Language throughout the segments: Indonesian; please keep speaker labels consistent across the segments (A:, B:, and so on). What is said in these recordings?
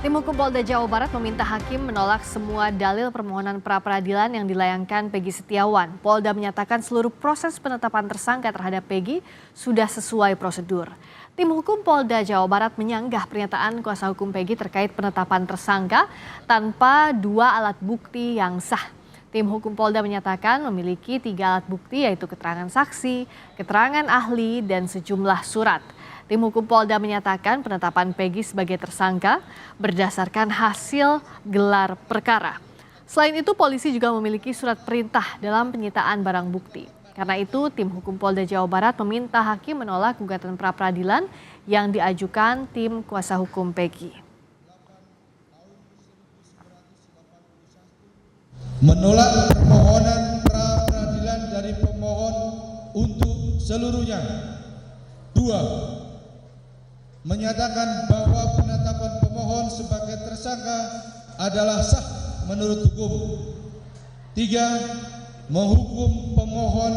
A: Tim Hukum Polda Jawa Barat meminta hakim menolak semua dalil permohonan pra-peradilan yang dilayangkan Peggy Setiawan. Polda menyatakan seluruh proses penetapan tersangka terhadap Peggy sudah sesuai prosedur. Tim Hukum Polda Jawa Barat menyanggah pernyataan kuasa hukum Peggy terkait penetapan tersangka tanpa dua alat bukti yang sah. Tim Hukum Polda menyatakan memiliki 3 alat bukti yaitu keterangan saksi, keterangan ahli, dan sejumlah surat. Tim Hukum Polda menyatakan penetapan Peggy sebagai tersangka berdasarkan hasil gelar perkara. Selain itu, polisi juga memiliki surat perintah dalam penyitaan barang bukti. Karena itu, Tim Hukum Polda Jawa Barat meminta hakim menolak gugatan pra-peradilan yang diajukan tim kuasa hukum Peggy.
B: Menolak permohonan pra-peradilan dari pemohon untuk seluruhnya. 2. Menyatakan bahwa penetapan pemohon sebagai tersangka adalah sah menurut hukum. 3. Menghukum pemohon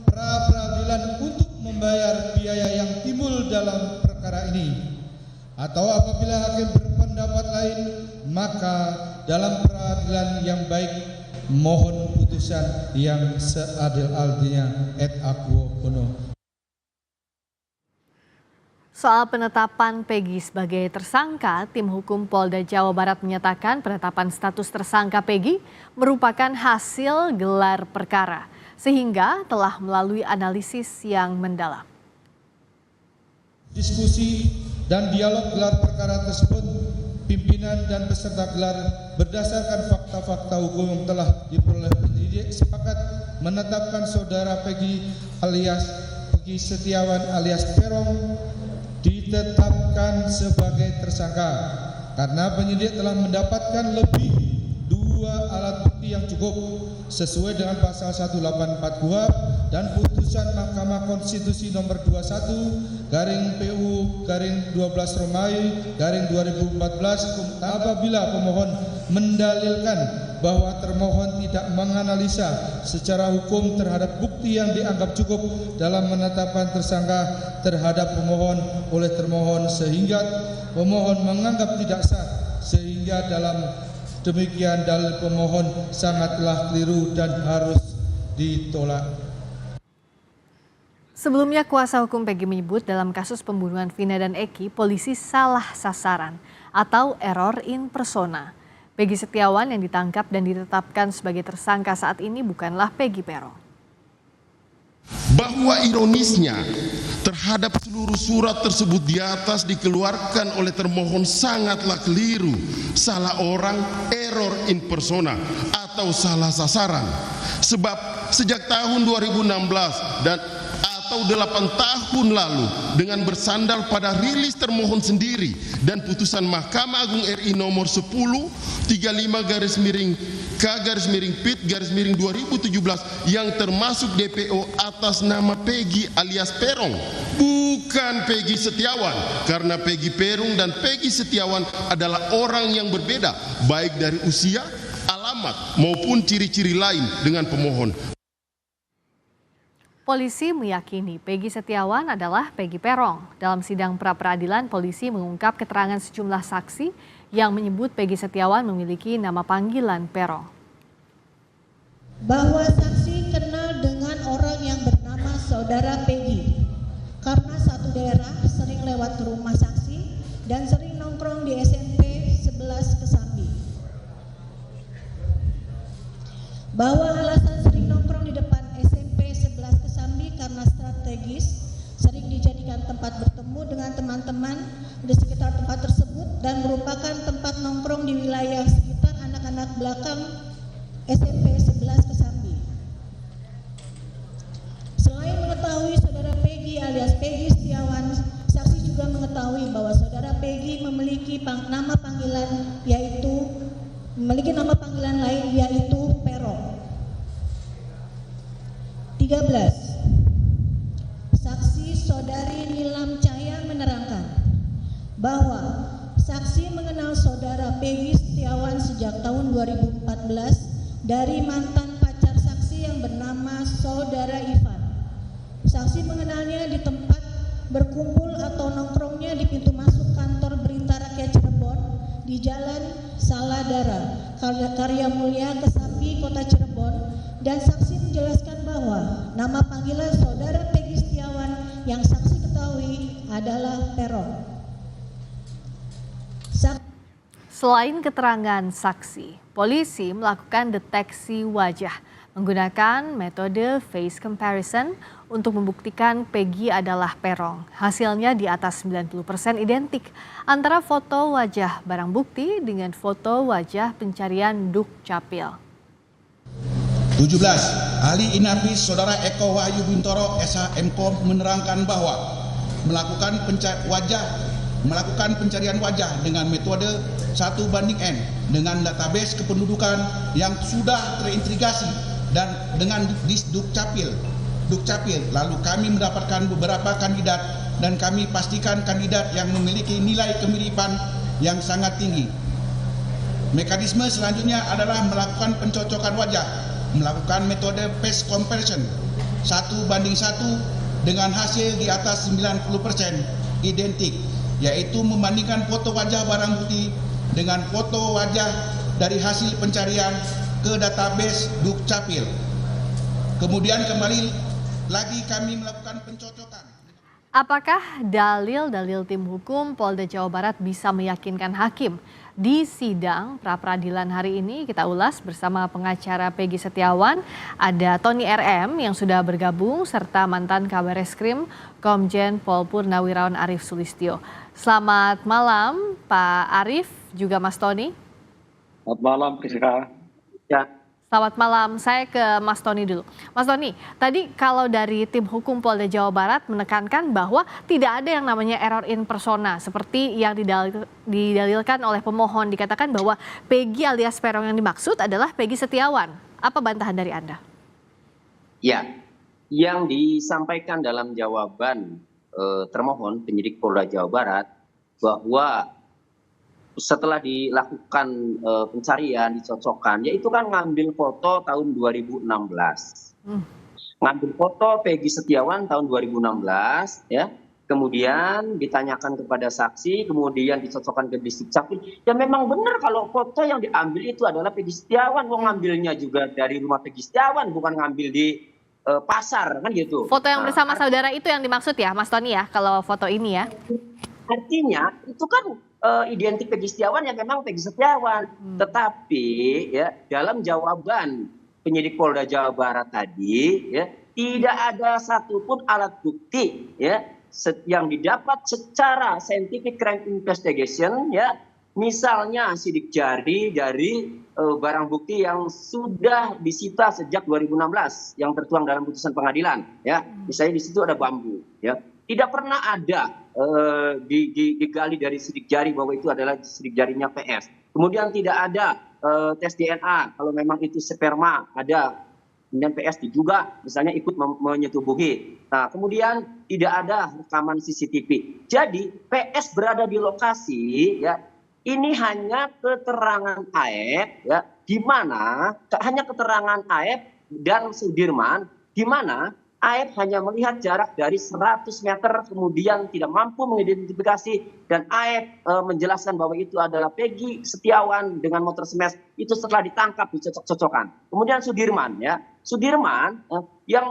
B: pra-peradilan untuk membayar biaya yang timbul dalam perkara ini. Atau apabila hakim berpendapat lain, maka dalam peradilan yang baik mohon putusan yang seadil-adilnya et aquo bono.
A: Soal penetapan Peggy sebagai tersangka, Tim Hukum Polda Jawa Barat menyatakan penetapan status tersangka Peggy merupakan hasil gelar perkara, sehingga telah melalui analisis yang mendalam.
B: Diskusi dan dialog gelar perkara tersebut, pimpinan dan peserta gelar berdasarkan fakta-fakta hukum yang telah diperoleh penyidik sepakat menetapkan saudara Peggy Setiawan alias Peron ditetapkan sebagai tersangka karena penyidik telah mendapatkan lebih 2 alat bukti yang cukup sesuai dengan pasal 184 KUHP dan putusan Mahkamah Konstitusi nomor 21/PU/12 Romawi/2014 apabila pemohon mendalilkan bahwa termohon tidak menganalisa secara hukum terhadap bukti yang dianggap cukup dalam menetapkan tersangka terhadap pemohon oleh termohon sehingga pemohon menganggap tidak sah, sehingga dalam demikian dalil pemohon sangatlah keliru dan harus ditolak.
A: Sebelumnya kuasa hukum Peggy menyebut dalam kasus pembunuhan Vina dan Eki, polisi salah sasaran atau error in persona. Peggy Setiawan yang ditangkap dan ditetapkan sebagai tersangka saat ini bukanlah Peggy Peron.
C: Bahwa ironisnya terhadap seluruh surat tersebut di atas dikeluarkan oleh termohon sangatlah keliru, salah orang, error in persona atau salah sasaran. Sebab sejak tahun 2016 dan atau 8 tahun lalu dengan bersandar pada rilis termohon sendiri dan putusan Mahkamah Agung RI nomor 1035-K-PIT-2017 yang termasuk DPO atas nama Peggy alias Peron, bukan Peggy Setiawan, karena Peggy Peron dan Peggy Setiawan adalah orang yang berbeda baik dari usia, alamat maupun ciri-ciri lain dengan pemohon.
A: Polisi meyakini Peggy Setiawan adalah Peggy Peron. Dalam sidang pra-peradilan, polisi mengungkap keterangan sejumlah saksi yang menyebut Peggy Setiawan memiliki nama panggilan Peron.
D: Bahwa saksi kenal dengan orang yang bernama saudara Peggy karena satu daerah sering lewat ke rumah saksi dan sering nongkrong di SMP 11 Kesambi. Bahwa alasan sering nongkrong di depan SMP 11 Kesambi karena strategis, sering dijadikan tempat bertemu dengan teman-teman di sekitar tempat tersebut dan merupakan tempat nongkrong di wilayah sekitar anak-anak belakang SMP 11 Kesambi. Selain mengetahui saudara Peggy alias Peggy Setiawan, saksi juga mengetahui bahwa saudara Peggy memiliki nama panggilan lain yaitu Peron. 13. Saksi saudari Nilam Cahya menerangkan bahwa saksi mengenal saudara Peggy Setiawan sejak tahun 2014 dari mantan pacar saksi yang bernama saudara Ivan. Saksi mengenalnya di tempat berkumpul atau nongkrongnya di pintu masuk kantor Berita Rakyat Cirebon di Jalan Saladara, Karya Mulia, Kesambi, Kota Cirebon, dan saksi menjelaskan bahwa nama panggilan saudara Peggy Setiawan yang saksi ketahui adalah Peron.
A: Selain keterangan saksi, polisi melakukan deteksi wajah menggunakan metode face comparison untuk membuktikan Peggy adalah Peron. Hasilnya di atas 90% identik antara foto wajah barang bukti dengan foto wajah pencarian Dukcapil.
E: 17. Ahli Inafis Saudara Eko Wahyu Bintoro SHMKOM menerangkan bahwa melakukan pencarian wajah dengan metode 1:N dengan database kependudukan yang sudah terintegrasi dan dengan Dukcapil. Lalu kami mendapatkan beberapa kandidat dan kami pastikan kandidat yang memiliki nilai kemiripan yang sangat tinggi. Mekanisme selanjutnya adalah melakukan pencocokan wajah, melakukan metode face comparison 1:1 dengan hasil di atas 90% identik, yaitu membandingkan foto wajah barang bukti dengan foto wajah dari hasil pencarian ke database Dukcapil. Kemudian kembali lagi kami melakukan pencocokan.
A: Apakah dalil-dalil tim hukum Polda Jawa Barat bisa meyakinkan hakim? Di sidang pra-peradilan hari ini kita ulas bersama pengacara Peggy Setiawan, ada Tony RM yang sudah bergabung serta mantan Kabar Eskrim Komjen Pol Purnawirawan Arief Sulistyo. Selamat malam Pak Arief, juga Mas Tony.
F: Selamat malam Priska. Ya.
A: Selamat malam, saya ke Mas Tony dulu. Mas Tony, tadi kalau dari tim hukum Polda Jawa Barat menekankan bahwa tidak ada yang namanya error in persona seperti yang didalilkan oleh pemohon, dikatakan bahwa Peggy alias Peron yang dimaksud adalah Peggy Setiawan. Apa bantahan dari Anda?
F: Ya, yang disampaikan dalam jawaban termohon penyidik Polda Jawa Barat bahwa setelah dilakukan pencarian, dicocokkan, yaitu kan ngambil foto tahun 2016. Ngambil foto Peggy Setiawan tahun 2016, ya. Kemudian ditanyakan kepada saksi, kemudian dicocokkan ke Dukcapil. Ya memang benar kalau foto yang diambil itu adalah Peggy Setiawan. Wong ngambilnya juga dari rumah Peggy Setiawan, bukan ngambil di pasar, kan gitu.
A: Foto yang bersama saudara itu yang dimaksud ya, Mas Tony ya, kalau foto ini ya?
F: Artinya itu kan identik Peggy Setiawan yang memang Peggy Setiawan. Tetapi ya dalam jawaban penyidik Polda Jawa Barat tadi ya tidak ada satupun alat bukti ya yang didapat secara scientific crime investigation ya, misalnya sidik jari dari barang bukti yang sudah disita sejak 2016 yang tertuang dalam putusan pengadilan ya. Misalnya di situ ada bambu ya. Tidak pernah ada digali dari sidik jari bahwa itu adalah sidik jarinya PS. Kemudian tidak ada tes DNA kalau memang itu sperma ada. Kemudian PS juga misalnya ikut menyetubuhi. Nah, kemudian tidak ada rekaman CCTV. Jadi PS berada di lokasi ya. Ini hanya keterangan AF ya, di mana hanya keterangan AF dan Sudirman di mana AF hanya melihat jarak dari 100 meter, kemudian tidak mampu mengidentifikasi, dan AF menjelaskan bahwa itu adalah Peggy Setiawan dengan motor smash itu setelah ditangkap dicocok-cocokkan. Kemudian Sudirman ya, Sudirman yang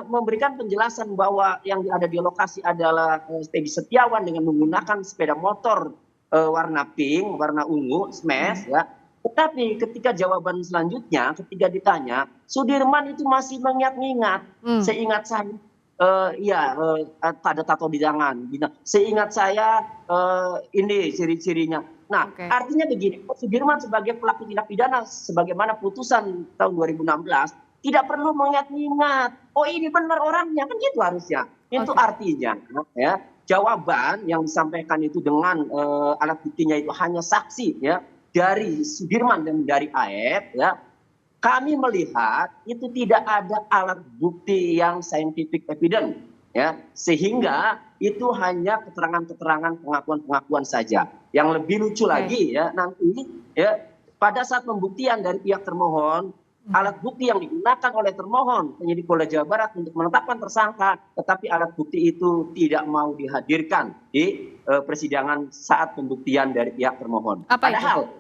F: memberikan penjelasan bahwa yang ada di lokasi adalah Peggy Setiawan dengan menggunakan sepeda motor warna pink, warna ungu, smash ya. Tetapi ketika jawaban selanjutnya, ketika ditanya, Sudirman itu masih mengingat-ingat. Seingat saya, ada tato di tangan. Seingat saya, ini ciri-cirinya. Nah, artinya begini, Sudirman sebagai pelaku tindak pidana, sebagaimana putusan tahun 2016, tidak perlu mengingat-ingat. Oh ini benar orangnya, kan gitu harusnya. Itu artinya, ya, jawaban yang disampaikan itu dengan alat buktinya itu hanya saksi, ya, dari Sudirman dan dari AF ya, kami melihat itu tidak ada alat bukti yang scientific evidence ya, sehingga itu hanya keterangan-keterangan pengakuan-pengakuan saja. Yang lebih lucu lagi ya nanti ya pada saat pembuktian dari pihak termohon alat bukti yang digunakan oleh termohon penyidik Polda Jawa Barat untuk menetapkan tersangka, tetapi alat bukti itu tidak mau dihadirkan di persidangan saat pembuktian dari pihak termohon. Padahal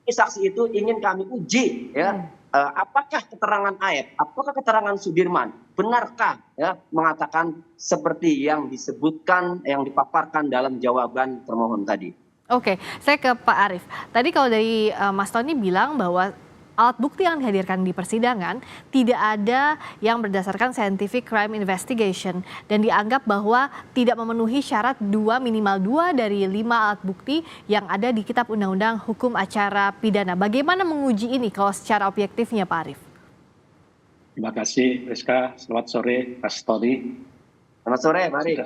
F: saksi itu ingin kami uji, ya, apakah keterangan AF, apakah keterangan Sudirman, benarkah ya mengatakan seperti yang disebutkan, yang dipaparkan dalam jawaban termohon tadi.
A: Oke, saya ke Pak Arief. Tadi kalau dari Mas Tony bilang bahwa alat bukti yang dihadirkan di persidangan tidak ada yang berdasarkan scientific crime investigation dan dianggap bahwa tidak memenuhi syarat minimal 2 dari 5 alat bukti yang ada di Kitab Undang-Undang Hukum Acara Pidana. Bagaimana menguji ini kalau secara objektifnya, Pak Arief?
G: Terima kasih, Rizka. Selamat sore, Mas Tony.
F: Selamat sore, Pak Arief.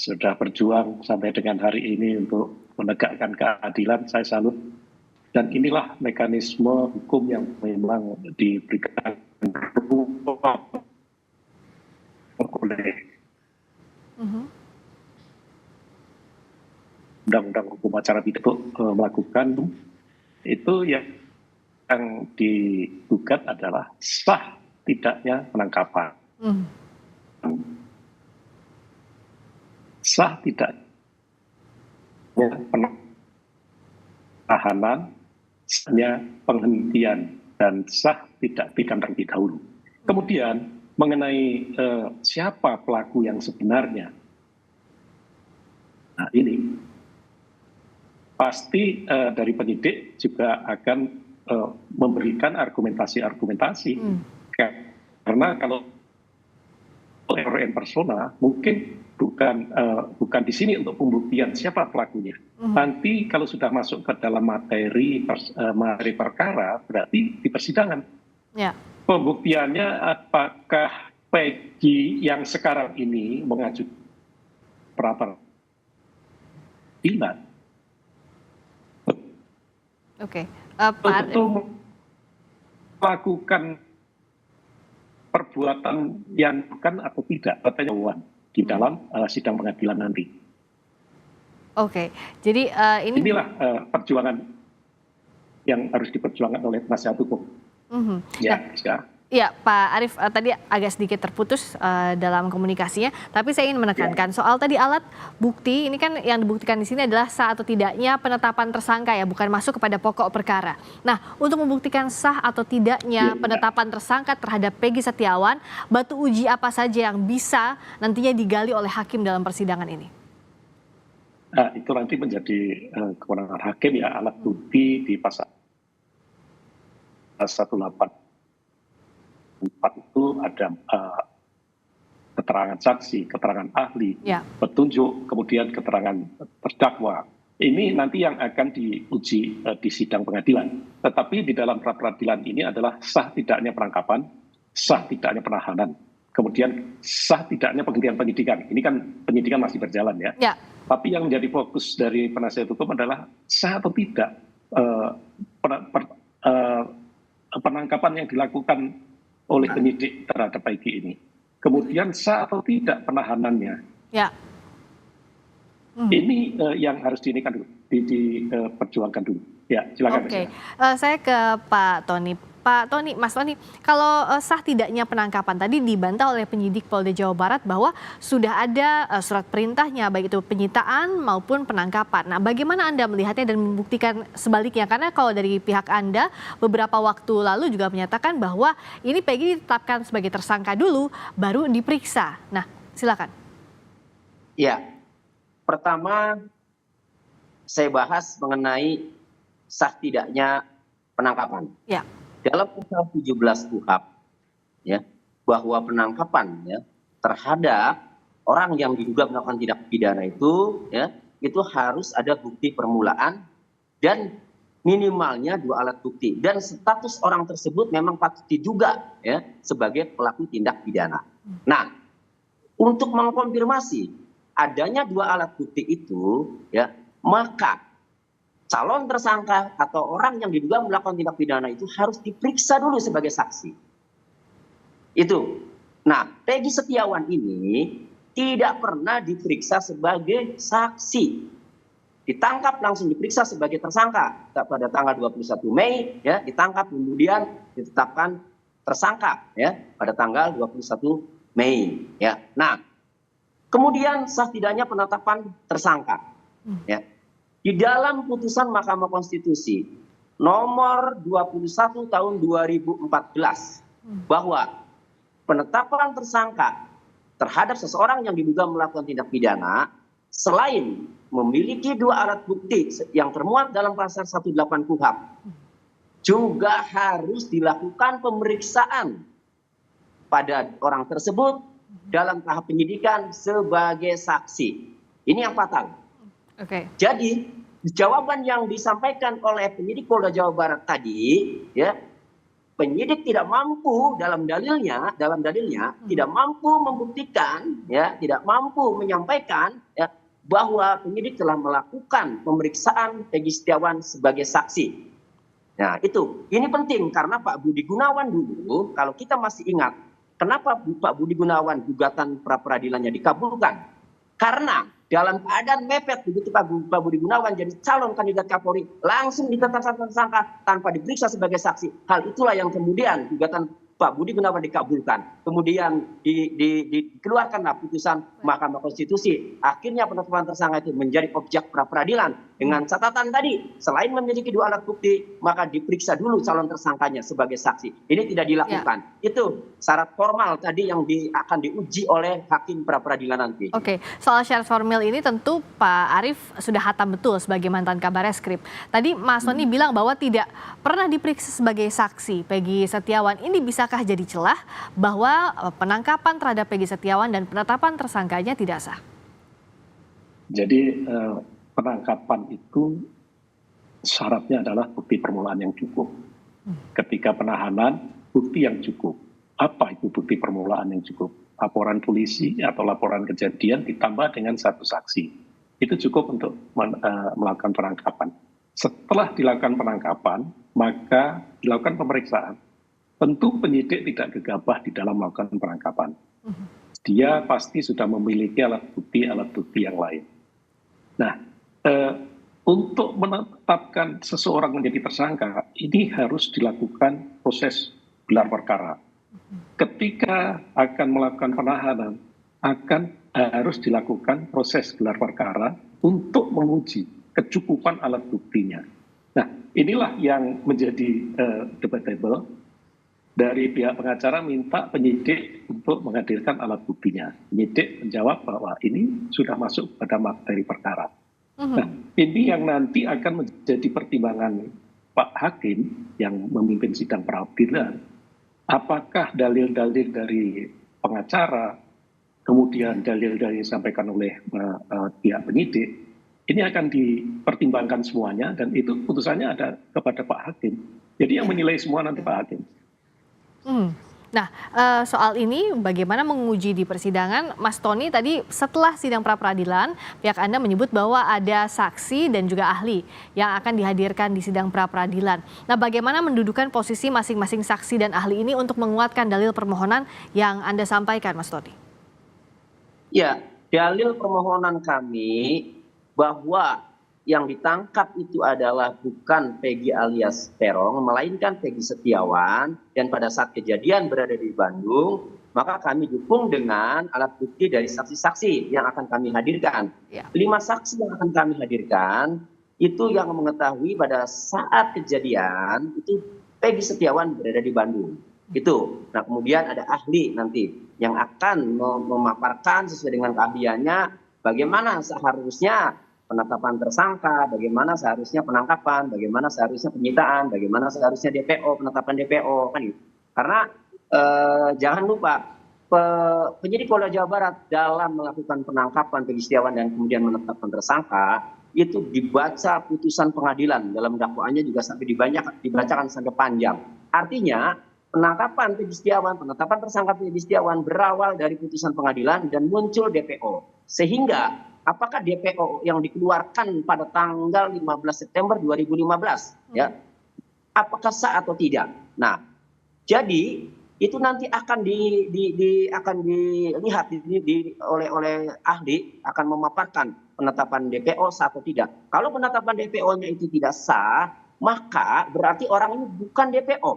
G: Sudah berjuang sampai dengan hari ini untuk menegakkan keadilan. Saya salut. Dan inilah mekanisme hukum yang memang diberikan oleh Undang-Undang Hukum Acara Pidana melakukan itu yang digugat adalah sah tidaknya penangkapan. Sah tidaknya penahanan, sahnya penghentian, dan sah tidak pidana terlebih dahulu. Kemudian mengenai siapa pelaku yang sebenarnya, nah ini pasti dari penyidik juga akan memberikan argumentasi-argumentasi, karena kalau error in persona mungkin bukan di sini untuk pembuktian siapa pelakunya. Nanti kalau sudah masuk ke dalam materi perkara, berarti di persidangan. Pembuktiannya apakah Peggy yang sekarang ini mengajukan pra peradilan betul melakukan perbuatan yang bukan atau tidak, katanya di dalam sidang pengadilan nanti.
A: Jadi
G: inilah perjuangan yang harus diperjuangkan oleh penasihat hukum.
A: Ya, Pak Arief, tadi agak sedikit terputus dalam komunikasinya, tapi saya ingin menekankan soal tadi alat bukti ini kan yang dibuktikan di sini adalah sah atau tidaknya penetapan tersangka ya, bukan masuk kepada pokok perkara. Nah, untuk membuktikan sah atau tidaknya penetapan tersangka terhadap Peggy Setiawan, batu uji apa saja yang bisa nantinya digali oleh hakim dalam persidangan ini?
G: Nah, itu nanti menjadi kewenangan hakim ya, alat bukti di pasal 184 itu ada keterangan saksi, keterangan ahli, petunjuk, kemudian keterangan terdakwa. Ini nanti yang akan diuji di sidang pengadilan. Tetapi di dalam pra peradilan ini adalah sah tidaknya penangkapan, sah tidaknya penahanan, kemudian sah tidaknya penghentian penyidikan. Ini kan penyidikan masih berjalan ya. Tapi yang menjadi fokus dari penasihat hukum adalah sah atau tidak penangkapan yang dilakukan oleh penyidik terhadap Peggy ini. Kemudian sah atau tidak penahanannya. Ini yang harus diperjuangkan dulu. Ya, silakan.
A: Saya ke Pak Tony. Pak Tony, Mas Tony, kalau sah tidaknya penangkapan tadi dibantah oleh penyidik Polda Jawa Barat bahwa sudah ada surat perintahnya, baik itu penyitaan maupun penangkapan. Nah, bagaimana Anda melihatnya dan membuktikan sebaliknya? Karena kalau dari pihak Anda beberapa waktu lalu juga menyatakan bahwa ini Peggy ditetapkan sebagai tersangka dulu, baru diperiksa. Nah, silakan.
F: Ya, pertama saya bahas mengenai sah tidaknya penangkapan. Dalam pasal 17 KUHP ya, bahwa penangkapan ya terhadap orang yang diduga melakukan tindak pidana itu harus ada bukti permulaan dan minimalnya 2 alat bukti, dan status orang tersebut memang patut diduga ya sebagai pelaku tindak pidana. Nah, untuk mengkonfirmasi adanya 2 alat bukti itu ya, maka calon tersangka atau orang yang diduga melakukan tindak pidana itu harus diperiksa dulu sebagai saksi. Itu. Nah, Peggy Setiawan ini tidak pernah diperiksa sebagai saksi. ditangkap langsung diperiksa sebagai tersangka pada tanggal 21 Mei, ya, ditangkap kemudian ditetapkan tersangka, ya, pada tanggal 21 Mei, ya. Nah, kemudian sah tidaknya penetapan tersangka, ya. Di dalam putusan Mahkamah Konstitusi nomor 21 tahun 2014 bahwa penetapan tersangka terhadap seseorang yang diduga melakukan tindak pidana selain memiliki 2 alat bukti yang termuat dalam pasal 18 KUHP, juga harus dilakukan pemeriksaan pada orang tersebut dalam tahap penyidikan sebagai saksi. Ini yang fatal. Jadi jawaban yang disampaikan oleh penyidik Polda Jawa Barat tadi, ya, penyidik tidak mampu dalam dalilnya tidak mampu membuktikan, ya, tidak mampu menyampaikan, ya, bahwa penyidik telah melakukan pemeriksaan Peggy Setiawan sebagai saksi. Nah, ini penting karena Pak Budi Gunawan dulu, kalau kita masih ingat, kenapa Pak Budi Gunawan gugatan pra peradilannya dikabulkan? Karena dalam keadaan mepet begitu Pak Budi Gunawan jadi calon kandidat Kapolri, langsung ditetapkan tersangka tanpa diperiksa sebagai saksi. Hal itulah yang kemudian gugatan Pak Budi Gunawan dikabulkan. Kemudian dikeluarkanlah putusan Mahkamah Konstitusi. Akhirnya penetapan tersangka itu menjadi objek pra peradilan dengan catatan tadi, selain memiliki 2 alat bukti, maka diperiksa dulu calon tersangkanya sebagai saksi. Ini tidak dilakukan. Itu syarat formal tadi yang akan diuji oleh hakim pra peradilan nanti.
A: Oke, soal syarat formal ini tentu Pak Arief sudah hatam betul sebagai mantan Kabareskrim. Tadi Mas Tony bilang bahwa tidak pernah diperiksa sebagai saksi Peggy Setiawan. Ini bisakah jadi celah bahwa penangkapan terhadap Peggy Setiawan dan penetapan tersangkanya tidak sah?
G: Jadi penangkapan itu syaratnya adalah bukti permulaan yang cukup. Ketika penahanan, bukti yang cukup. Apa itu bukti permulaan yang cukup? Laporan polisi atau laporan kejadian ditambah dengan 1 saksi. Itu cukup untuk melakukan penangkapan. Setelah dilakukan penangkapan, maka dilakukan pemeriksaan. Tentu penyidik tidak gegabah di dalam melakukan penangkapan. Dia pasti sudah memiliki alat bukti yang lain. Nah, untuk menetapkan seseorang menjadi tersangka, ini harus dilakukan proses gelar perkara. Ketika akan melakukan penahanan, harus dilakukan proses gelar perkara untuk menguji kecukupan alat buktinya. Nah, inilah yang menjadi debatable. Dari pihak pengacara minta penyidik untuk menghadirkan alat buktinya. Penyidik menjawab bahwa ini sudah masuk pada materi perkara. Nah, ini yang nanti akan menjadi pertimbangan Pak Hakim yang memimpin sidang peradilan. Apakah dalil-dalil dari pengacara, kemudian dalil-dalil yang disampaikan oleh pihak penyidik, ini akan dipertimbangkan semuanya dan itu putusannya ada kepada Pak Hakim. Jadi yang menilai semua nanti Pak Hakim.
A: Nah, soal ini bagaimana menguji di persidangan, Mas Tony tadi setelah sidang pra peradilan, pihak Anda menyebut bahwa ada saksi dan juga ahli yang akan dihadirkan di sidang pra peradilan. Nah, bagaimana mendudukan posisi masing-masing saksi dan ahli ini untuk menguatkan dalil permohonan yang Anda sampaikan, Mas Tony?
F: Ya, dalil permohonan kami bahwa yang ditangkap itu adalah bukan Peggy alias Peron, melainkan Peggy Setiawan, dan pada saat kejadian berada di Bandung, maka kami dukung dengan alat bukti dari saksi-saksi yang akan kami hadirkan. 5 saksi yang akan kami hadirkan, itu yang mengetahui pada saat kejadian, itu Peggy Setiawan berada di Bandung. Itu. Nah, kemudian ada ahli nanti yang akan memaparkan sesuai dengan keahliannya, bagaimana seharusnya penetapan tersangka, bagaimana seharusnya penangkapan, bagaimana seharusnya penyitaan, bagaimana seharusnya DPO, penetapan DPO, kan gitu. Karena jangan lupa penyidik Polda Jawa Barat dalam melakukan penangkapan Peggy Setiawan dan kemudian menetapkan tersangka itu dibaca putusan pengadilan, dalam dakwaannya juga sampai dibacakan sampai panjang. Artinya penangkapan Peggy Setiawan, penetapan tersangka Peggy Setiawan berawal dari putusan pengadilan dan muncul DPO, sehingga apakah DPO yang dikeluarkan pada tanggal 15 September 2015 ya, apakah sah atau tidak? Nah, jadi itu nanti akan akan dilihat oleh ahli, akan memaparkan penetapan DPO sah atau tidak. Kalau penetapan DPO-nya itu tidak sah, maka berarti orang ini bukan DPO.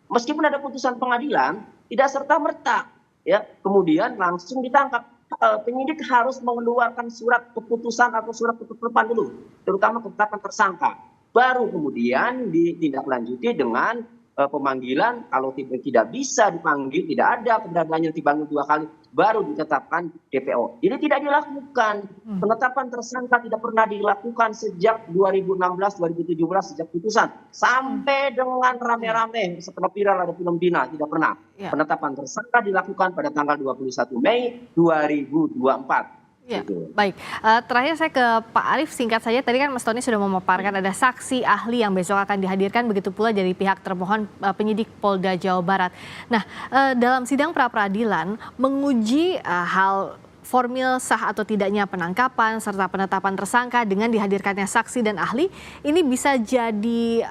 F: Meskipun ada putusan pengadilan, tidak serta-merta ya kemudian langsung ditangkap. Penyidik harus mengeluarkan surat keputusan atau surat ketetapan dulu, terutama ketetapan tersangka. Baru kemudian ditindaklanjuti dengan pemanggilan. Kalau tidak bisa dipanggil, tidak ada keberadaannya dipanggil 2 kali, baru ditetapkan DPO. Jadi tidak dilakukan. Penetapan tersangka tidak pernah dilakukan sejak 2016-2017 sejak putusan sampai dengan rame-rame setelah viral ada film Dina, tidak pernah. Penetapan tersangka dilakukan pada tanggal 21 Mei 2024.
A: Ya, baik. Terakhir saya ke Pak Arief, singkat saja. Tadi kan Mas Tony sudah memaparkan ada saksi ahli yang besok akan dihadirkan, begitu pula dari pihak termohon penyidik Polda Jawa Barat. Nah, dalam sidang pra-peradilan menguji hal formil sah atau tidaknya penangkapan serta penetapan tersangka dengan dihadirkannya saksi dan ahli, ini bisa jadi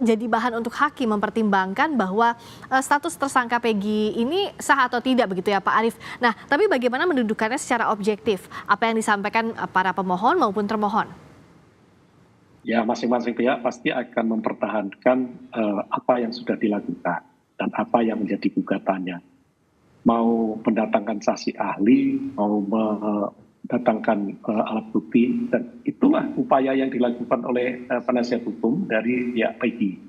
A: bahan untuk hakim mempertimbangkan bahwa status tersangka Peggy ini sah atau tidak, begitu ya Pak Arief. Nah, tapi bagaimana mendudukannya secara objektif? Apa yang disampaikan para pemohon maupun termohon?
G: Ya, masing-masing pihak pasti akan mempertahankan apa yang sudah dilakukan dan apa yang menjadi gugatannya. Mau mendatangkan saksi ahli, mau mendatangkan alat bukti, dan itulah upaya yang dilakukan oleh penasihat hukum dari pihak Peggy.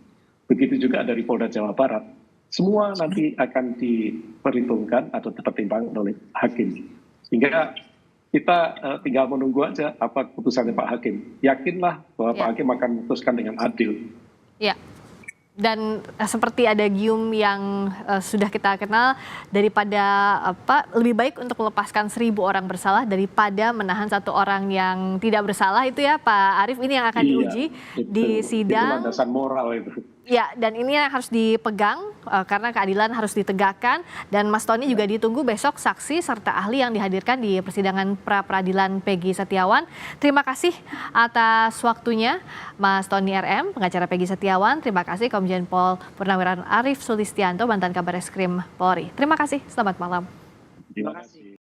G: Begitu juga dari Polda Jawa Barat. Semua nanti akan diperhitungkan atau dipertimbangkan oleh hakim. Sehingga kita tinggal menunggu aja apa keputusannya Pak Hakim. Yakinlah bahwa Pak Hakim akan memutuskan dengan adil.
A: Ya. Dan seperti ada gium yang sudah kita kenal, daripada lebih baik untuk melepaskan 1000 orang bersalah daripada menahan 1 orang yang tidak bersalah, itu ya Pak Arief, ini yang akan diuji di sidang.
G: Itu landasan moral itu.
A: Ya, dan ini yang harus dipegang karena keadilan harus ditegakkan. Dan Mas Tony juga ditunggu besok saksi serta ahli yang dihadirkan di persidangan pra-peradilan Peggy Setiawan. Terima kasih atas waktunya Mas Tony RM, pengacara Peggy Setiawan. Terima kasih Komjen Pol Purnawirawan Arief Sulistianto, mantan Kabareskrim Polri. Terima kasih, selamat malam.
G: Terima kasih.